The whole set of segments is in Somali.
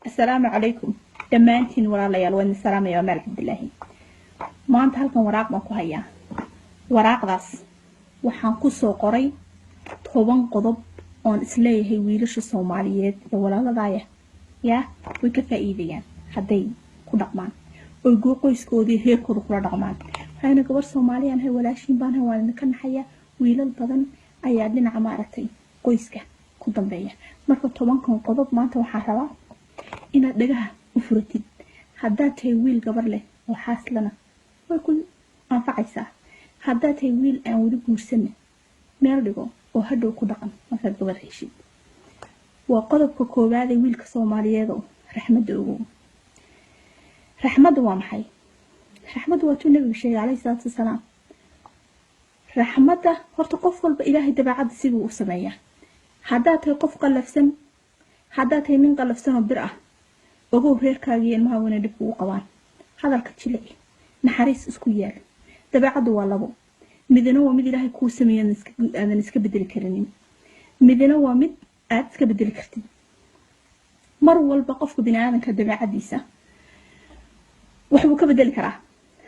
السلام عليكم دمانتين ولا ليال وين السلام يا مال عبد الله ما أنت هلكن وراق ما كهيا وراق داس waxaan ku soo qoray 10 qodob oon isleeyahay wiilasha Soomaaliyeed ee walaaladaaya way ka faa'iideyaan haday ku dhaqmaan oo qoyskoodii heerkooda kula dhaqmaan waxayna gabar Soomaaliyan hay walaashin baan waan ka naxaya wiilal badan ayaa dhinaca maaragtay qoyska ku dambeeya marka 10 qodob maanta waxaan rabaa inaad dhagaha u furatid hadaa tahay wiil gabar leh oo xaaslana way ku anfacaysaa hadaa tahay wiil aan wali guursan meel dhigo oo hadhow ku dhaqan marka gabar heshid waa qodobka koowaad ee wiilka Soomaaliyeed oo raxmad ugu raxmad waa maxay raxmad waa tuu nabiga sheegay alayhi salaatu wasalaam raxmada horta qof walba ilaahay dabeecad sidoo u sameeyaa hadaa tahay qof qalafsan hadaa tahay nin qalafsan oo bir ah ogow reerkaaga ilmaha wana dib ugu qabaan hadalka jilici naxariis isku yaal dabeecadu waa labo midna waa mid ilaahay ku sameeyay aadan iska bedeli karin midna waa mid aad iska bedeli kartid mar walba qofka bini'aadamka dabeecadiisa wuxuu ka bedeli karaa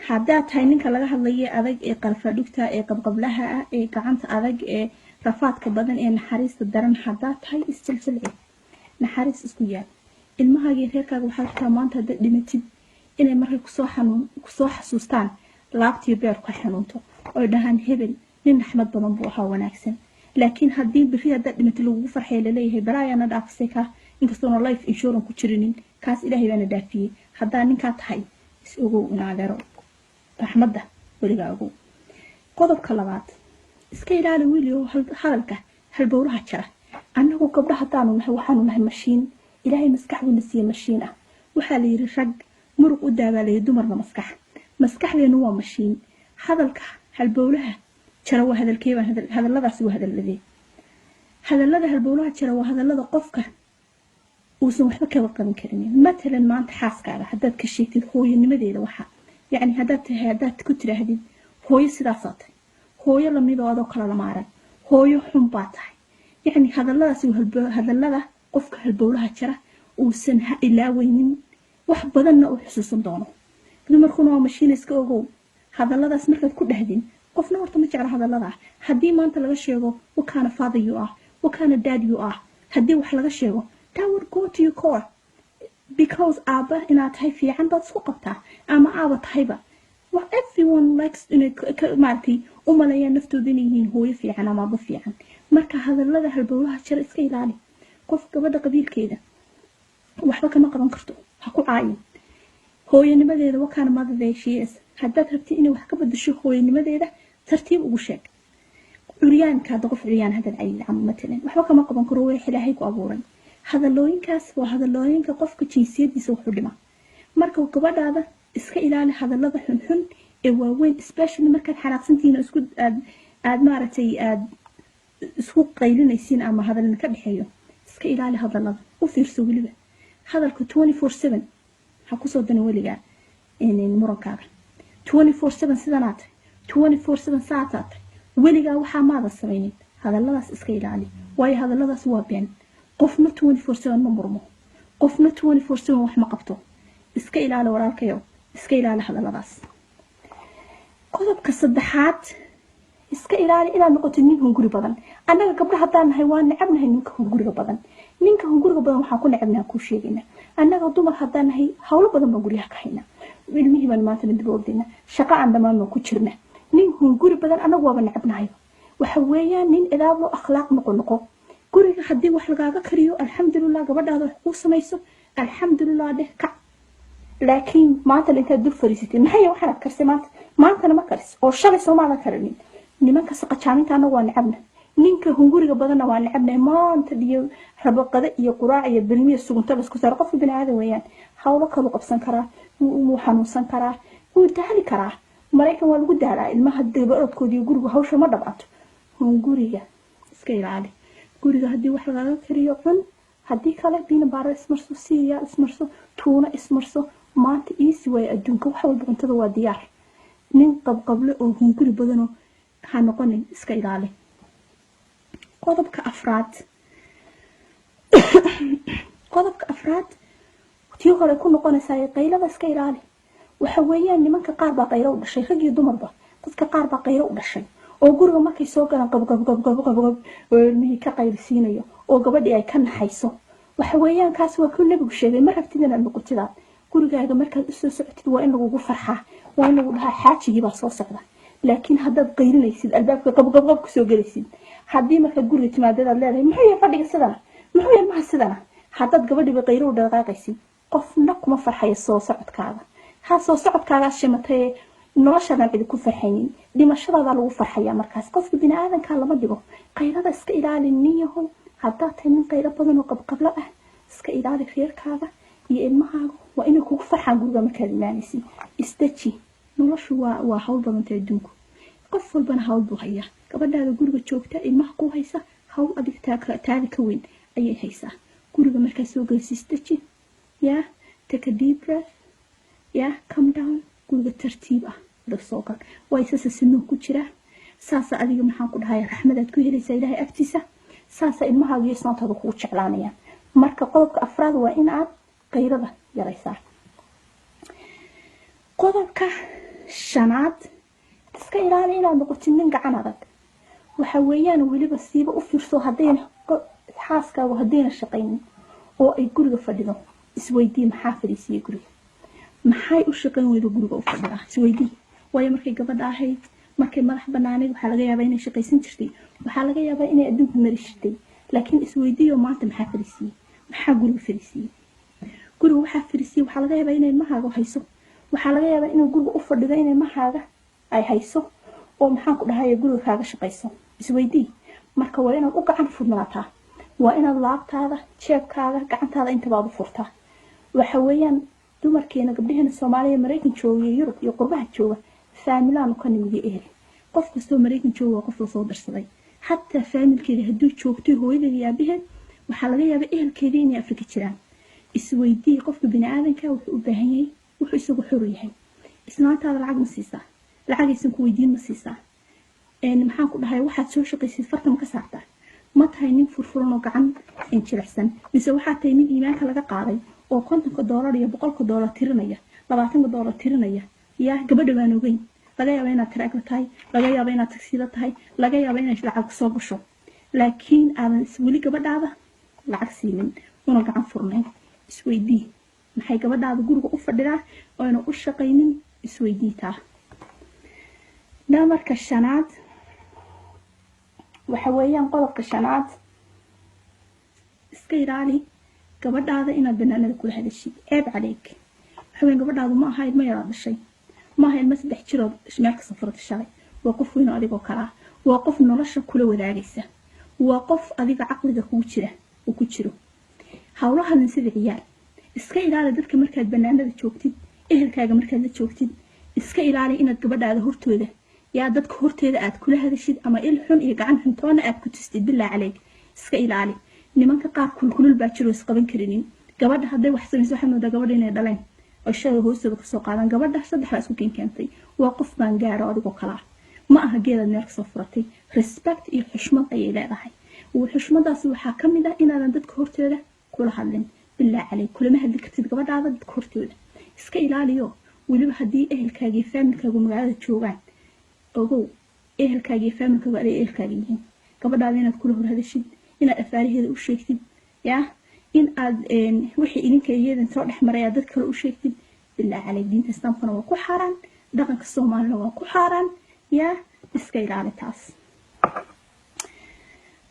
hadaa tahay ninka laga hadlayo adag ee qalfadhigta ee qabqablaha ee gacanta adag ee rafaadka badan ee naxariista daran hadaa tahay isjilcilci naxariis isku yaal ilmahaaga reerkaaga waxa ka maanta dhimatid inay markay ku soo xasuustaan laabtii beer ka xanuunto oo dhahan hebel nin raxmad badan buu ahaa wanaagsan laakiin hadii bixi hada dhimatid lagu farxay leeyahay baraayana dhaafsay ka inkastoo life insurance ku jirinin kaas ilaahay baana dhaafiyay hadaa ninka tahay is ugu inaadero raxmadda waliga ugu qodobka labaad iska ilaali wiiliyo hadalka halbowlaha jira anagu gabdhaha taanu waxaanu nahay mashiin ilaahay maskaxdu nasiye mashiin ah waxa la yiri rag muruq u daawalay dumarna maskaxdeenu waa mashiin hadalka halbowlaha jira waa hadalkeeba hadalladaas waa hadallada halbowlaha jira waa hadallada qofka uusan waxba ka qaban karin مثلا maanta xaaskaaga hadaad ka sheegtid hooyanimadeeda waxa yani hadaad ku tiraahdid hooyo sidaas ah hooyo la mid oo kala maaran hooyo xun baa tahay yani hadalladaas waa hadallada qofka halbowlaha jira uusan ilaaweynin wax badanna u xusuusan doono dumarkuna waa mashiin iska ogow hadalladaas markaad ku dhahdin qofna horta ma jecla hadallada hadii maanta laga sheego wakaana father you are wakaana dad you are hadii wax laga sheego that would go to your core because aba inaad tahay fiican baad isku qabtaa ama aba tahayba what everyone likes in markii umaleeyaa naftooda inay yihiin hooyo fiican ama aba fiican marka hadallada halbowlaha jira iska ilaali qof gabadha qabiilkeeda waxba kama qaban karto ha ku caayin hooyanimadeeda wakaana madadeeshiis hadaad rabtid inay wax ka bedesho hooyanimadeeda tartiib ugu sheeg curyaanka qof curyaan hadal ay مثلا waxba kama qaban karo way xilaahay ku abuuray hadalooyinkaas waa hadalooyinka qofka jinsiyadiisa wuxuu dhima marka gabadhaada iska ilaali hadallada xun ee waaweyn especially markaad xanaaqsantiina isku aad maaragtay aad isku qaylinaysiin ama hadalna ka dhaxeeyo iska ilaali hadallada u fiirso waliba hadalka 24/7 ha ku soo dan waliga in murankaaga 24/7 sidanaad 24/7 saacad waliga waxa maada sameeyay hadalladaas iska ilaali way hadalladaas waa been qofna 24/7 ma murmo qofna 24/7 wax ma qabto iska ilaali walaalkayo iska ilaali hadalladaas qodobka saddexaad iska ilaali inaad noqoto nin hunguri badan anaga gabdhaha hadaan nahay waan nacabnahay ninka hunguriga badan waxa ku nacabnaa ku sheegina anaga dumar hadaan nahay hawlo badan baan guriga ka hayna ilmihi baan maanta dib u ordina shaqo aan dhamaan ku jirna nin hunguri badan anagu waa nacabnahay waxa weeyaan nin idaabo akhlaaq noqo guriga hadii wax lagaaga kariyo alxamdulillah gabadhaada wax ku sameeyso alxamdulillah dheh ka laakiin maanta inta dul fariisatay maxay waxa karsay maanta ma karis oo shalay Soomaaliya karin nimanka saqajaaninta anagu waa nacabna ninka hunguriga badan waa nacabna maanta diyo rabaqada iyo quraac iyo bilmiya sugunta isku saar qof bini'aadam weeyaan hawlo kala qabsan kara uu xanuunsan kara uu daali kara mareykan waa lagu daalaa ilmaha dibadkoodii guriga hawsha ma dhabato hunguriga iska ilaali guriga hadii wax laga kariyo cun hadii kale diina baara ismarso siiya ismarso tuuna ismarso maanta easy way adduunka wax walba cuntada waa diyaar nin qabqable oo hunguri badan oo ha noqonin iska ilaali qodobka afraad tii hore ku noqonaysaa qaylada iska ilaali waxa weeyaan nimanka qaar baa qaylo u dhashay rag iyo dumarba dadka qaar baa qaylo u dhashay oo guriga markay soo galaan qab ilmihii ka qaylisiinayo oo gabadhii ay ka naxayso waxa weeyaan kaas waa ku nabigu sheegay ma rabtid inaad noqotid gurigaaga markaad u soo socotid waa in lagugu farxaa waa in lagu dhahaa xaajigii baa soo socda laakiin haddaad qaylinaysid albaabka qab ku soo gelaysid haddii markaad guriga timaadadaad leedahay muxuu yahay fadhiga sidana muxuu yahay maha sidana haddaad gabadhiiba qaylo u dhaqaaqaysid qofna kuma farxayo soo socodkaaga ha soo socodkaagaa shimatay noloshadan cidi ku farxaynin dhimashadaada lagu farxayaa markaas qofka bini'aadanka lama dhigo qaylada iska ilaali niyahow haddaad tahay nin qaylo badan oo qabqablo ah iska ilaali reerkaaga iyo ilmahaaga waa inay kugu farxaan guriga markaad imaanaysid isdaji noloshu waa hawl badantay adduunku qof walbana hawl buu hayaa gabadhaada guriga joogta ilmaha ku haysa hawl adig taada ka weyn ayay haysaa guriga markaad soo gelaysid isdaji yaa take a deep breath yaa come down guriga tartiib ah soo gal waa isasa sinuun ku jira saasa adiga maxaan ku dhahay raxmadaad ku helaysaa ilaahay agtiisa saasa ilmahaaga iyo islaantaada kugu jeclaanayaan marka qodobka afraad waa in aad qayrada yaraysaa qodobka shanaad iska ilaali inaad noqotid nin gacan adag waxa weeyaan weliba siiba u fiirso haddayna xaaskaagu haddayna shaqaynin oo ay guriga fadhido isweydii maxaa fadhiisiiyey guriga maxay u shaqayn weydo guriga u fadhidaa isweydii waayo markay gabadha ahayd markay madax banaanayd waxaa laga yaabaa inay shaqaysan jirtay waxaa laga yaabaa inay adduunka mari jirtay laakiin isweydiiyo maanta maxaa fadhiisiiyey maxaa guriga fadhiisiiyey guriga waxaa fadhiisiiyey waxaa laga yaabaa inay ilmahaaga hayso waxaa laga yaabaa inuu guriga u fadhido inay ilmahaaga ay hayso oo maxaan ku dhahay guriga kaaga shaqayso isweydii marka waa inaad u gacan furnaataa waa inaad laabtaada jeebkaaga gacantaada intabaad u furtaa waxa weeyaan dumarkeena gabdhaheena Soomaaliya Mareykan jooga iyo Yurub iyo qurbaha jooga faamilaan ka nimid ehel qof kastoo Mareykan jooga waa qof la soo darsaday hatta faamilkeeda hadduu joogto hooyadeeda iyo aabaheed waxaa laga yaabaa ehelkeeda inay Afrika jiraan isweydii qofka bini'aadanka wuxuu u baahan yahay wuxuu isagu xor yahay isnaantaada lacag ma siisaa lacagaysan ku weydiin ma siisaa maxaan ku dhahay waxaad soo shaqaysid fartan ka saartaa ma tahay nin furfuran oo gacan jilicsan mise waxaad tahay nin iimaanka laga qaaday oo $50 iyo $100 tirinaya $20 tirinaya yaa gabadha baan ogeyn laga yaabaa inaad taraagla tahay laga yaabaa inaad taksiida tahay laga yaabaa inaad lacag soo gasho laakiin aadan weli gabadhaada lacag siinin una gacan furnayn isweydii maxay gabadhaada guriga u fadhidaa oo ayna u shaqaynin isweydiitaa namarka shanaad waxa weeyaan qodobka shanaad iska ilaali gabadhaada inaad banaanada kula hadashid ceeb caleeg waxa weeyaan gabadhaadu ma ahayd ma yaraad dhashay ma ahayd ma 3 jirood meel ka safarta shalay waa qof weyn adigoo kala waa qof nolosha kula wadaagaysa waa qof adiga caqliga kugu jira oo ku jiro hawlahan sida ciyaar iska ilaali dadka markaad banaanada joogtid ehelkaaga markaad la joogtid iska ilaali inaad gabadhaada hortooda yaa dadka horteeda aad kula hadashid ama il xun iyo gacan xun toona aad ku tistid bilaa caleeg iska ilaali nimanka qaar kulkulul baa jiro isqaban karinin gabadha hadday wax samayso waxa moodaa gabadha inay dhaleen oo shaqada hoostooda ka soo qaadan gabadha saddex la isku keentay waa qof baan gaaro adigoo kala ma aha geedad meel ka soo furatay respect iyo xushmad ayay leedahay xushmadaasi waxaa ka mid ah inaadan dadka horteeda kula hadlin bilaa caleeg kulama hadli kartid gabadhaada dadka hortooda iska ilaaliyo weliba haddii ehelkaaga iyo faamilkaagu magaalada joogaan ogow ehelkaaga iyo faamilkaagu ay ehelkaaga yihiin gabadhaada inaad kula hor hadashid inaad afaaraheeda u sheegtid yaa in aad wixii idinka iyada soo dhexmaray dad kale u sheegtid bilaa caleeg diinta islaamkana waa ku xaraan dhaqanka Soomaalina waa ku xaraan yaa iska ilaali taas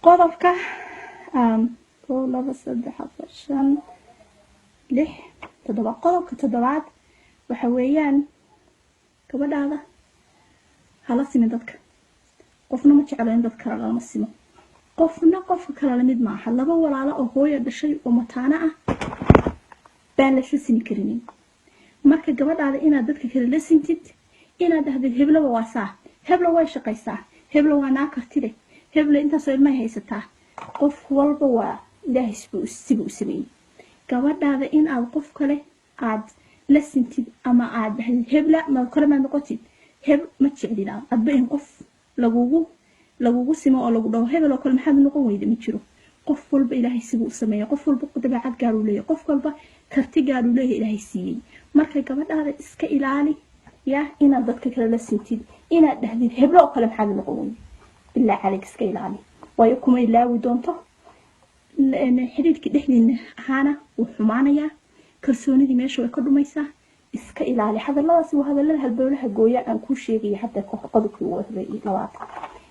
qodobka 7 qodobka 7 waxa weeyaan gabadhaada hala simin dadka qofna ma jeclo in dadka lama simo qofna qofka kale la mid maaha laba walaalo oo hooyo dhashay oo mataana ah baan la sini karin marka gabadhaada inaad dadka kale la sintid inaad dhahdid heblo waa saa heblo way shaqaysaa heblo waa naa kartide heblo inta soo ilmaha haysataa qof walba waa ilaahay sibu u sameeyay gabadhaada in aad qof kale aad la sintid ama aad dhahdid hebla ma kale ma noqotid heb ma jeclina adba in qof lagugu simo oo lagu dhaho hebel oo kale maxaad noqon weyda ma jiro qof walba ilaahay siduu u sameeyo qof walba dabeecad gaar u leeyahay qof walba karti gaar u leeyahay ilaahay siiyey marka gabadhaada iska ilaali yaa inaad dadka kale la sintid inaad dhahdid heblo oo kale maxaad noqon weyn ilaa calig iska ilaali waayo kuma ilaawi doonto xiriirkii dhexdiina ahaana wuu xumaanayaa kalsoonidii meesha way ka dhumaysaa iska ilaali hadalladaasi waa hadallada halbowlaha gooya aan kuu sheegaya hadda qodobkii ugu horreeyay labaatan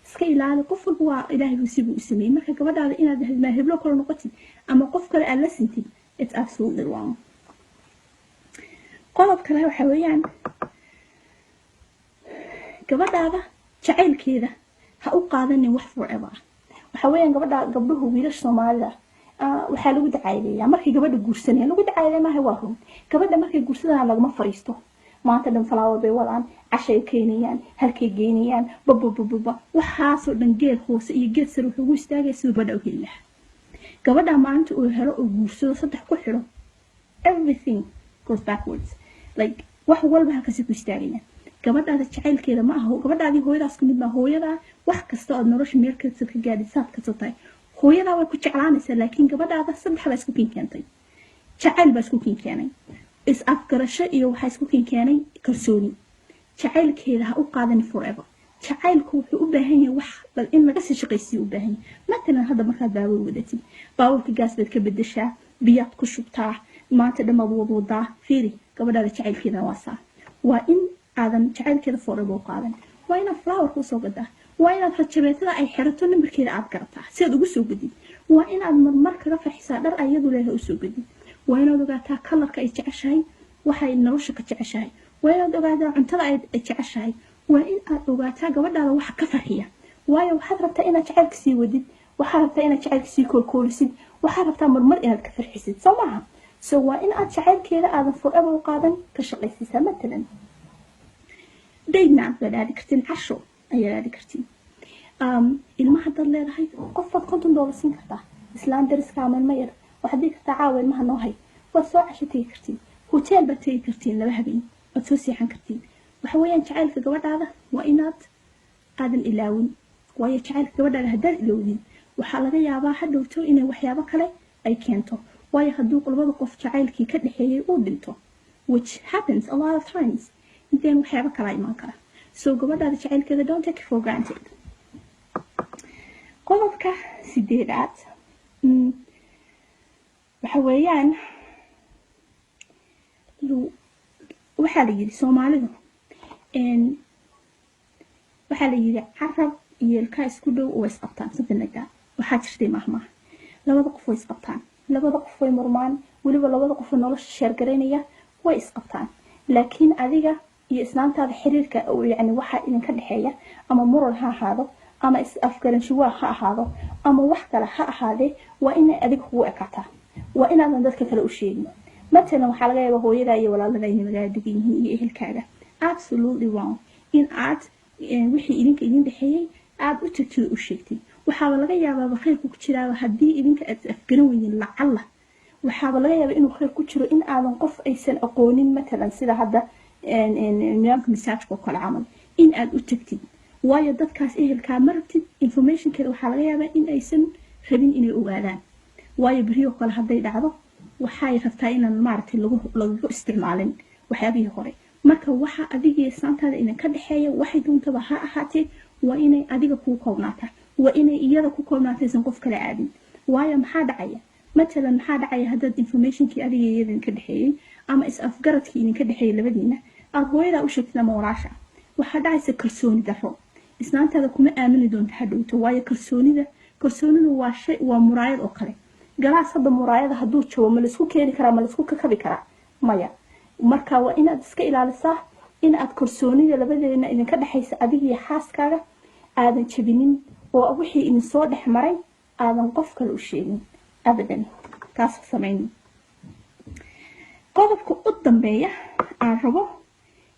iska ilaali qof walba waa ilaahay siduu u sameeyey marka gabadhaada inaad dhahdid ma heblo kale noqotid ama qof kale aad la sintid it's absolutely wrong qodob kale waxa weeyaan gabadhaada jacaylkeeda ha u qaadanin wax forever waxa weeyaan gabdhuhu wiilasha Soomaalida waxaa lagu dacayleeyaa markay gabadha guursanayaan lagu dacayleeyaa maaha waa run gabadha markay guursadaan lagama fariisto maanta dhan flower bay wadaan cashay keenayaan halkay geynayaan babababa waxaasoo dhan geed hoose iyo geed sare wuxuu ugu istaagay siduu badha u heli lahaa gabadha maanta uu helo oo guursado saddex ku xidho everything goes backwards like wax walba halkaasi ku istaagayaan gabadhaada jacaylkeeda ma aha gabadhaadii hooyadaas ku mid ma hooyada wax kasta oo nolosha meelkeeda ka gaadhisaad ka soo tahay hooyada way ku jeclaanaysaa laakiin gabadhaada saddex baa isku keentay jacayl baa isku keenay is afgarasho iyo waxa isku keenay kalsooni jacaylkeeda ha u qaadan forever jacaylku wuxuu u baahan yahay wax in laga sii shaqaysiyo u baahan yahay matalan hadda markaad baawur wadatid baawurka gaas baad ka bedeshaa biyaad ku shubtaa maanta dhammaad wadaa fiiri gabadhaada jacaylkeeda waa in aadan jacaylkeeda forever u qaadan waa inaad flower ku soo gadaa waa inaad rajabeetada ay xirato nambarkeeda aad garataa si aad ugu soo gadid waa inaad marmar kaga farxisaa dhar ayadu leeyahay u soo gadid waa inaad ogaataa kalarka ay jeceshahay waxay nolosha ka jeceshahay waa inaad ogaataa cuntada ay jeceshahay waa in aad ogaataa gabadhaada waxa ka farxiya waayo waxaad rabtaa inaad jacaylka sii wadid waxaad rabtaa inaad jacaylka sii koolkoolisid waxaad rabtaa marmar inaad ka farxisid soo maaha so waa in aad jacaylkeeda aadan forever u qaadan ka shaqaysiisaa matalan dayna baad aadi kartiin casho ayaad aadi kartiin ilmaha dad leedahay qofaad $50 siin kartaa islaan dariska ama ilma yar waxaad dhigi kartaa caawa ilmaha noo hay waad soo casho tegi kartiin hotel baad tegi kartiin laba habeen waad soo seexan kartiin waxa weeyaan jacaylka gabadhaada waa inaad aadan ilaawin waayo jacaylka gabadhaada haddaad ilowdin waxaa laga yaabaa hadhowto inay waxyaabo kale ay keento waayo hadduu labada qof jacaylkii ka dhexeeyay uu dhinto which happens a lot of times inteen waxyaabo kala iman kara so gabadhaada jacaylkeeda don't take it for granted qodobka 8aad waxa weeyaan waxaa la yiri Soomaalidu waxaa la yiri carab iyo ilka isku dhow oo isqabtaan sidanaga waxaa jirtay mahma labada qof way isqabtaan labada qof way murmaan waliba labada qof nolosha sheer gareynaya way isqabtaan laakiin adiga iyo islaantaada xiriirka oo yani waxa idinka dhaxeeya ama muran ha ahaado ama is afgaranshiwa ha ahaado ama wax kale ha ahaade waa in adiga kugu ekaataa waa inaadan dadka kale u sheegin matalan waxaa laga yaabaa hooyada iyo walaalada inay magaalada degan yihiin iyo ehelkaaga absolutely wrong in aad wixii idinka idin dhaxeeyay aad u tagtid u sheegtid waxaa laga yaabaa khayr ku jiraa hadii idinka aad afgaran weeyeen lacalla waxaa laga yaabaa inuu khayr ku jiro in aadan qof aysan aqoonin matalan sida hadda nidaamka misaajka oo kale camal in aad u tagtid waayo dadkaas ehelka martid information kale waxaa laga yaabaa in aysan rabin inay ogaadaan waayo bariyo kale haday dhacdo waxay rabtaa inaan maartay lagu isticmaalin waxyaabihii hore marka waxa adiga saantaada in ka dhaxeeyo waxay doontaba ha ahaatee waa inay adiga ku koobnaataa waa inay iyada ku koobnaataysan qof kale aadin waayo maxaa dhacaya matalan maxaa dhacaya hadda informationkii adiga iyada ka dhaxeeyay ama is afgaradkii in ka dhaxeeyay labadiina aad hooyada u sheegtay ama walaasha waxa dhacaysa kalsooni darro isnaantaada kuma aamini doonto hadhowto waayo kalsoonidu waa shay waa muraayad oo kale galaas hadda muraayada hadduu joogo ma la isku keeni karaa ma la isku kabi karaa maya marka waa inaad iska ilaalisaa in aad kalsoonida labadeena idinka dhaxaysa adiga iyo xaaskaaga aadan jabinin oo wixii idin soo dhex maray aadan qof kale u sheegin abadan kaas sameyn qodobka u dambeeya aan rabo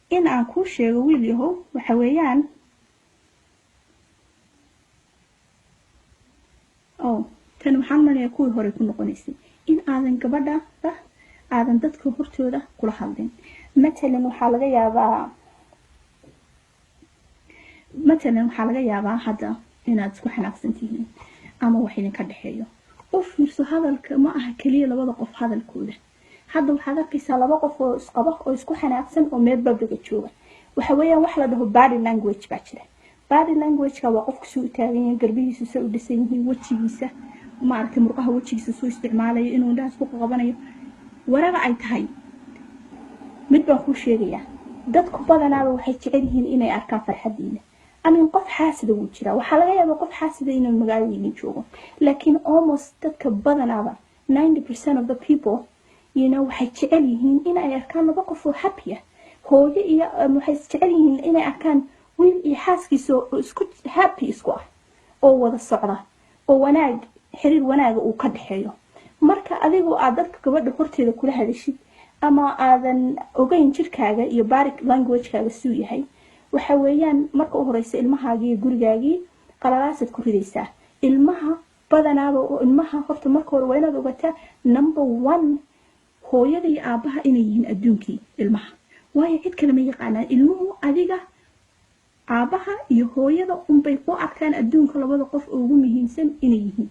in aan ku sheego wiil yahow waxa weeyaan tan waxaan maraya kuwii hore ku noqonaysay in aadan gabadha aadan dadka hortooda kula hadlin matalan waxaa laga yaabaa hadda inaad isku xanaaqsan tihiin ama wax idin ka dhaxeeyo fiirso hadalka ma aha kaliya labada qof hadalkooda hadda waxaad arkaysaa laba qof oo isqaba oo isku xanaaqsan oo meel babliga jooga waxa weeyaan wax la dhaho body language baa jira body language-ka waa qofku soo taagan yahay garbihiisa soo u dhisan yihiin wajigiisa maaragtay murqaha wajigiisa soo isticmaalayo inuu indhaha isku qabanayo waraga ay tahay mid baan kuu sheegayaa dadku badanaaba waxay jecel yihiin inay arkaan farxadiina amin qof xaasida wuu jiraa waxaa laga yaabaa qof xaasida inuu magaaladiina joogo laakiin almost dadka badanaaba 90% of the people waxay jecel yihiin inay arkaan laba qof oo happy ah hooyo iyo waxay jecel yihiin inay arkaan wiil iyo xaaskiisa oo isku happy isku ah oo wada socda oo wanaag xiriir wanaaga uu ka dhaxeeyo marka adigu aad dadka gabadha horteeda kula hadashid ama aadan ogeyn jirkaaga iyo body language-kaaga suu yahay waxa weeyaan marka u horeysa ilmahaaga iyo gurigaagii qalalaasad ku ridaysaa ilmaha badanaaba oo ilmaha horta marka hore waa inaad ogataa number 1 hooyada iyo aabaha inay yihiin adduunkii ilmaha waayo cid kale ma yaqaanaan ilmuhu adiga aabaha iyo hooyada unbay ku arkaan adduunka labada qof ugu muhiimsan inay yihiin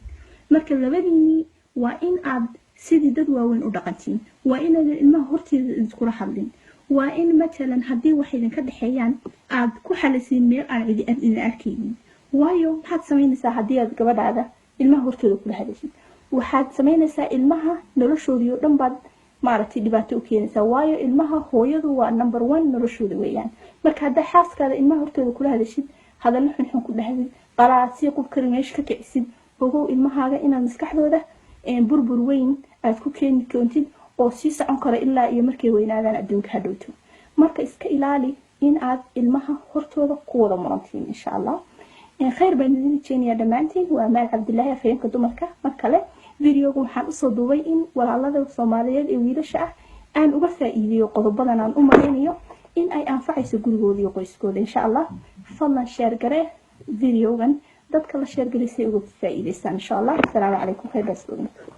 marka labadiinii waa in aad sidii dad waaweyn u dhaqantiin waa inaad ilmaha horteeda iskula hadlin waa in matalan haddii wax idinka dhaxeeyaan aad ku xalisiin meel aan idin arkaynin waayo maxaad samaynaysaa haddii aad gabadhaada ilmaha horteeda kula hadashid waxaad samaynaysaa ilmaha noloshoodii oo dhan baad maaragtay dhibaato u keenaysaa waayo ilmaha hooyadu waa number 1 noloshooda weeyaan marka haddaa xaaskaada ilmaha horteeda kula hadashid hadallo xunxun ku dhahdid qalaasii qof kale meesha ka kicisid ogow ilmahaaga inaad maskaxdooda burbur weyn aad ku keeni doontid oo sii socon kara ilaa iyo markay weynaadaan adduunka hadhowto marka iska ilaali in aad ilmaha hortooda ku wada murantiin insha allah khayr baan idin rajeynayaa dhammaantiin waa maal cabdilaahi afhayeenka dumarka mar kale videoga waxaan usoo duubay in walaalada Soomaaliyeed ee wiilasha ah aan uga faa'iideeyo qodobadan aan u maraynayo in ay anfacayso gurigooda iyo qoyskooda insha allah fadlan share garee videogan dadka la share gareysay uga faa'iideystaan insha allah assalaamu calaykum khayr baa